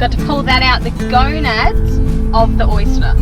Got to pull that out, the gonads of the oyster.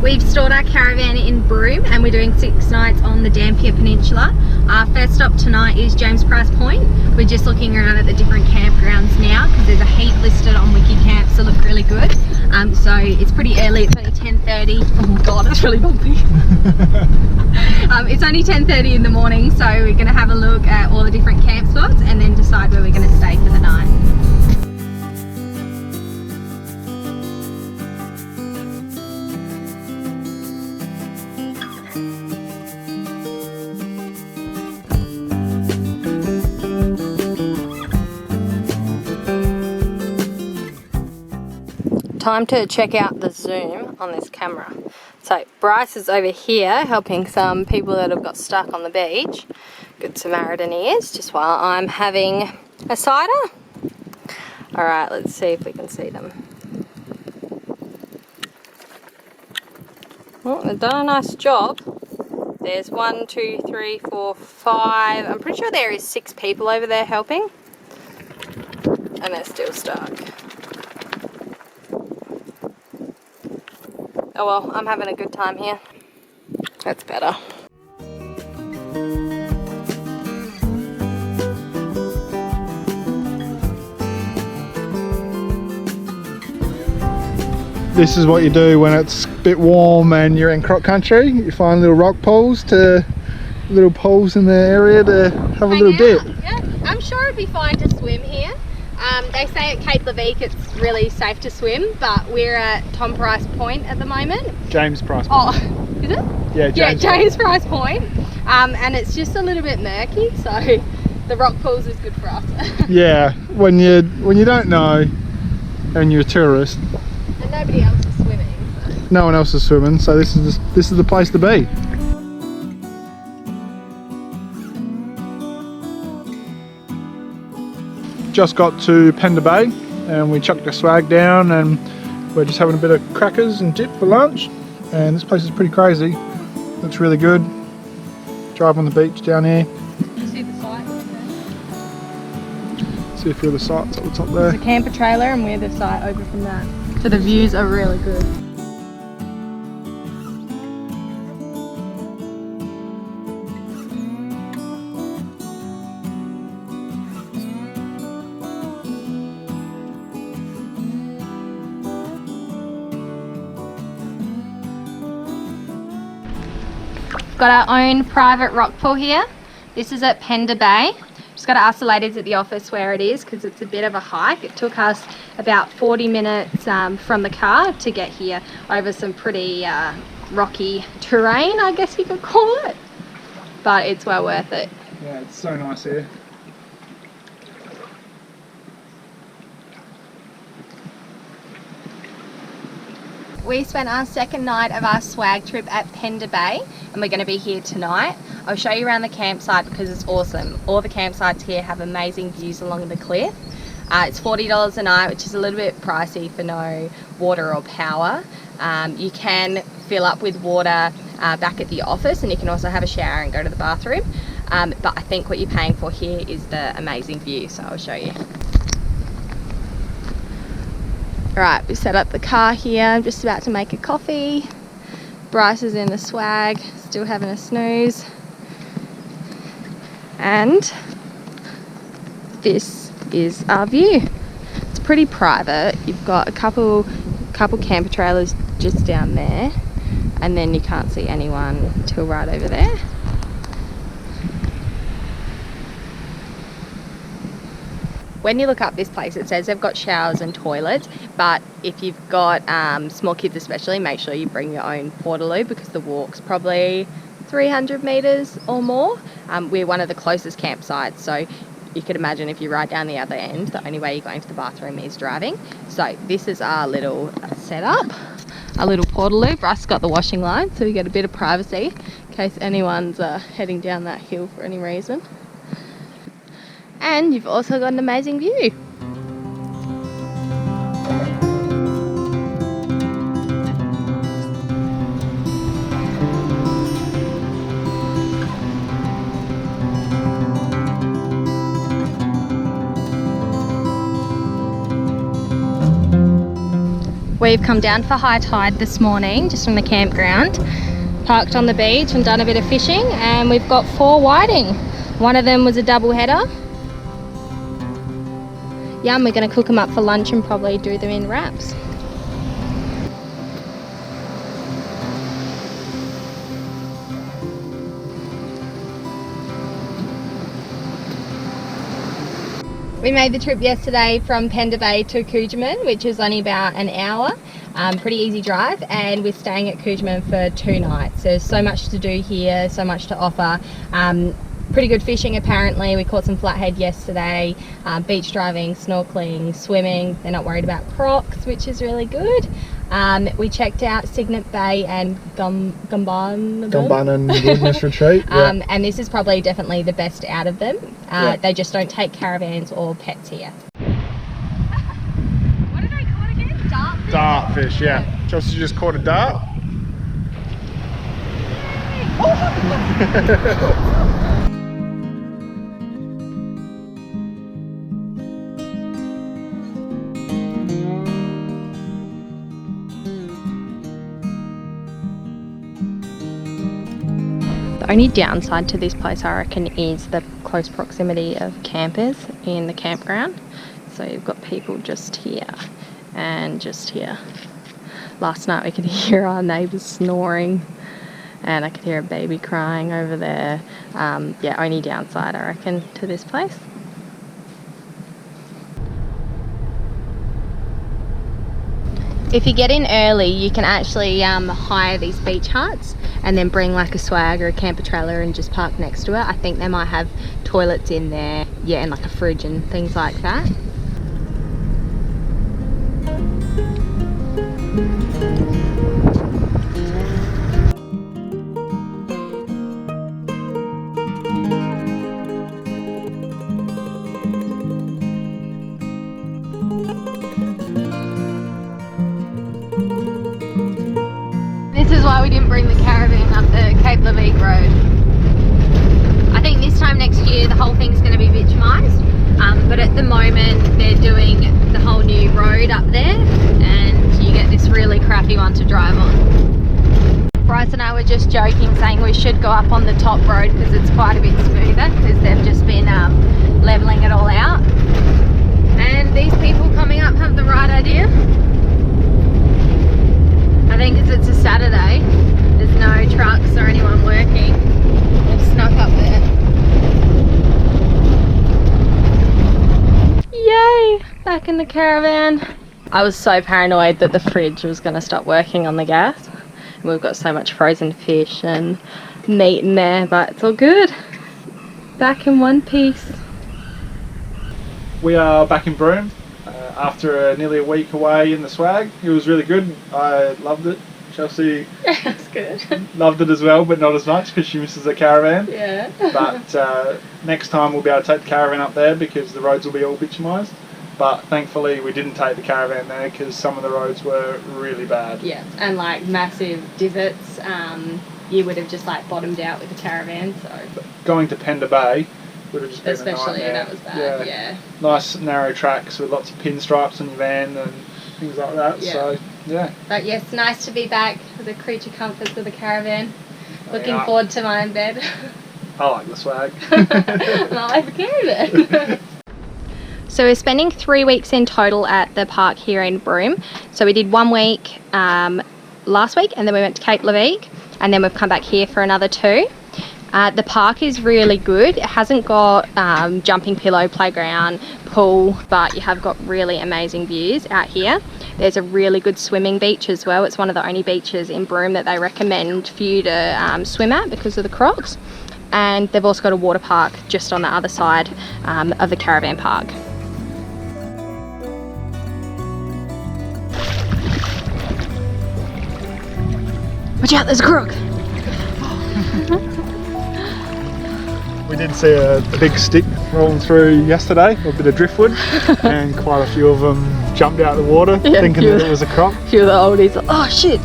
We've stored our caravan in Broome and we're doing 6 nights on the Dampier Peninsula. Our first stop tonight is James Price Point. We're just looking around at the different campgrounds now because there's a heap listed on Wiki Camps that look really good. So it's pretty early, it's only 10:30. Oh god, it's really bumpy. It's only 10:30 in the morning, so we're going to have a look at all the different camp spots and then decide where we're going to stay for the night. Time to check out the zoom on this camera. So Bryce is over here helping some people that have got stuck on the beach. Good Samaritan he is, just while I'm having a cider. Alright, let's see if we can see them. Well, they've done a nice job. There's 1, 2, 3, 4, 5. I'm pretty sure there is 6 people over there helping. And they're still stuck. Oh well, I'm having a good time here. That's better. This is what you do when it's a bit warm and you're in croc country. You find little rock pools in the area to have a little dip. Yeah, I'm sure it'd be fine to swim here. They say at Cape LEVEQUE it's really safe to swim, but we're at Tom Price Point at the moment. James Price Point. Oh, is it? Yeah, James Price Point. And it's just a little bit murky, so the rock pools is good for us. Yeah, when you don't know and you're a tourist. And nobody else is swimming. So. No one else is swimming, so this is the place to be. Just got to Pender Bay and we chucked our swag down and we're just having a bit of crackers and dip for lunch. And this place is pretty crazy. Looks really good. Drive on the beach down here. You see the sights? See a few of the sights up the top there. There's a camper trailer and we're the site over from that. So the views are really good. Got our own private rock pool here. This is at Pender Bay. Just got to ask the ladies at the office where it is because it's a bit of a hike. It took us about 40 minutes from the car to get here over some pretty rocky terrain, I guess you could call it. But it's well worth it. Yeah, it's so nice here. We spent our second night of our swag trip at Pender Bay and we're going to be here tonight. I'll show you around the campsite because it's awesome. All the campsites here have amazing views along the cliff. It's $40 a night, which is a little bit pricey for no water or power. You can fill up with water back at the office and you can also have a shower and go to the bathroom. But I think what you're paying for here is the amazing view, so I'll show you. Alright, we set up the car here. I'm just about to make a coffee. Bryce is in the swag, still having a snooze. And this is our view. It's pretty private. You've got a couple camper trailers just down there, and then you can't see anyone till right over there. When you look up this place, it says they've got showers and toilets, but if you've got small kids especially, make sure you bring your own portaloo because the walk's probably 300 metres or more. We're one of the closest campsites, so you could imagine if you ride down the other end, the only way you're going to the bathroom is driving. So this is our little setup, our little portaloo. Bryce got the washing line, so we get a bit of privacy. in case anyone's heading down that hill for any reason. And you've also got an amazing view. We've come down for high tide this morning, just from the campground, parked on the beach and done a bit of fishing, and we've got 4 whiting. One of them was a double header. Yum, we're going to cook them up for lunch and probably do them in wraps. We made the trip yesterday from Pender Bay to Kujama, which is only about an hour. Pretty easy drive, and we're staying at Kujama for 2 nights. There's so much to do here, so much to offer. Pretty good fishing apparently. We caught some flathead yesterday. Beach driving, snorkelling, swimming. They're not worried about crocs, which is really good. We checked out Signet Bay and Kooljaman Wilderness Retreat. Yeah. And this is probably definitely the best out of them. Yeah. They just don't take caravans or pets here. What did I call it again? Dartfish? Dartfish, yeah. Chelsea just caught a dart. The only downside to this place, I reckon, is the close proximity of campers in the campground. So you've got people just here and just here. Last night we could hear our neighbours snoring, and I could hear a baby crying over there. Yeah, only downside, I reckon, to this place. If you get in early, you can actually hire these beach huts and then bring like a swag or a camper trailer and just park next to it. I think they might have toilets in there, yeah, and like a fridge and things like that. This is why we didn't bring the caravan up the Cape LEVEQUE road. I think this time next year the whole thing's going to be bitumised, but at the moment they're doing the whole new road up there, and you get this really crappy one to drive on. Bryce and I were just joking, saying we should go up on the top road because it's quite a bit smoother, because they've just been levelling it all out. And these people coming up have the right idea. I think because it's a Saturday, there's no trucks or anyone working. They've snuck up there. Yay! Back in the caravan. I was so paranoid that the fridge was going to stop working on the gas. We've got so much frozen fish and meat in there, but it's all good. Back in one piece. We are back in Broome after nearly a week away in the swag. It was really good. I loved it. Chelsea That's good. loved it as well, but not as much because she misses the caravan. Yeah. But next time we'll be able to take the caravan up there because the roads will be all bitumised. But thankfully we didn't take the caravan there because some of the roads were really bad. Yeah, and like massive divots. You would have just like bottomed out with the caravan. So Going to Pender Bay would have just been especially a nightmare. that was bad. Yeah. Nice narrow tracks with lots of pinstripes on your van and things like that. Yeah. So yeah. But yes, nice to be back with the creature comforts of the caravan. Looking Yeah. forward to my own bed. I like the swag. And I like the caravan. So we're spending 3 weeks in total at the park here in Broome. So we did 1 week last week, and then we went to Cape LEVEQUE, and then we've come back here for another 2. The park is really good. It hasn't got jumping pillow, playground, pool, but you have got really amazing views out here. There's a really good swimming beach as well. It's one of the only beaches in Broome that they recommend for you to swim at because of the crocs. And they've also got a water park just on the other side of the caravan park. Watch out, there's a croc! We did see a big stick rolling through yesterday, a bit of driftwood, and quite a few of them jumped out of the water thinking that it was a croc. A few of the oldies, oh shit!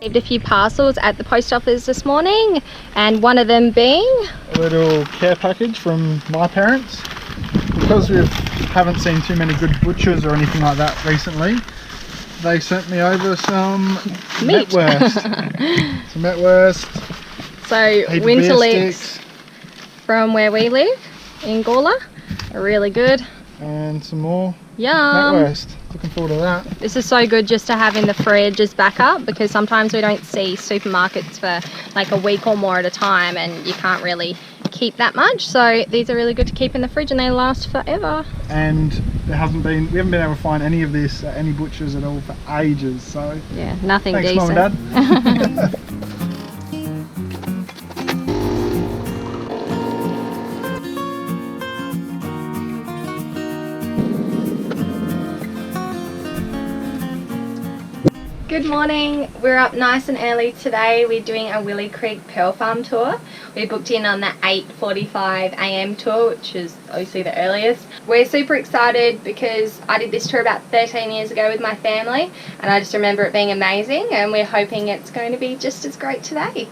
Received a few parcels at the post office this morning, and one of them being a little care package from my parents. Because we haven't seen too many good butchers or anything like that recently, they sent me over some meat. Metwurst. Some Metwurst. So winter leeks from where we live in Gawler are really good. And some more Yum. Metwurst. Looking forward to that. This is so good just to have in the fridge as backup, because sometimes we don't see supermarkets for like a week or more at a time and you can't really keep that much. So these are really good to keep in the fridge and they last forever. And we haven't been able to find any of this at any butchers at all for ages. So yeah, nothing thanks, decent. Mum and Dad. Good morning, we're up nice and early today. We're doing a Willie Creek Pearl Farm tour. We booked in on the 8:45 AM tour, which is obviously the earliest. We're super excited because I did this tour about 13 years ago with my family and I just remember it being amazing, and we're hoping it's going to be just as great today.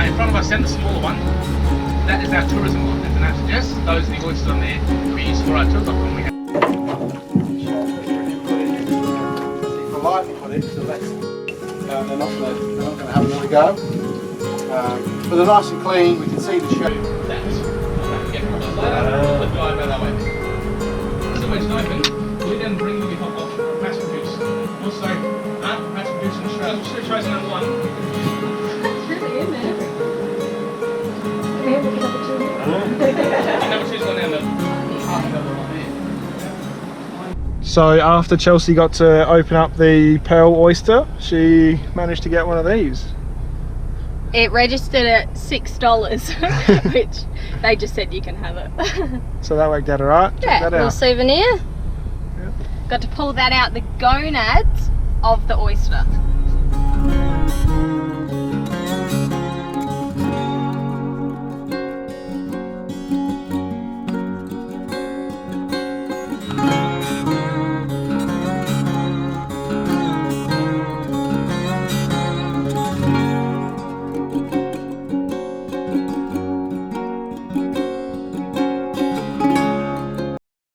In front of us, and the smaller one, that is our tourism line. And that's just those are the oysters on there we use for our tours. Like when we have. For lightning on it, so that's they're not going to have another go. But they're nice and clean. We can see the shape. So when it's open, we then bring the hot off passion juice. Also, passion juice in Australia. We'll show you number one. Number two's gone down the half of the right there. So after Chelsea got to open up the pearl oyster, she managed to get one of these. It registered at $6, which they just said you can have it. So that worked out alright. Yeah, Check that little out. souvenir. Got to pull that out, the gonads of the oyster.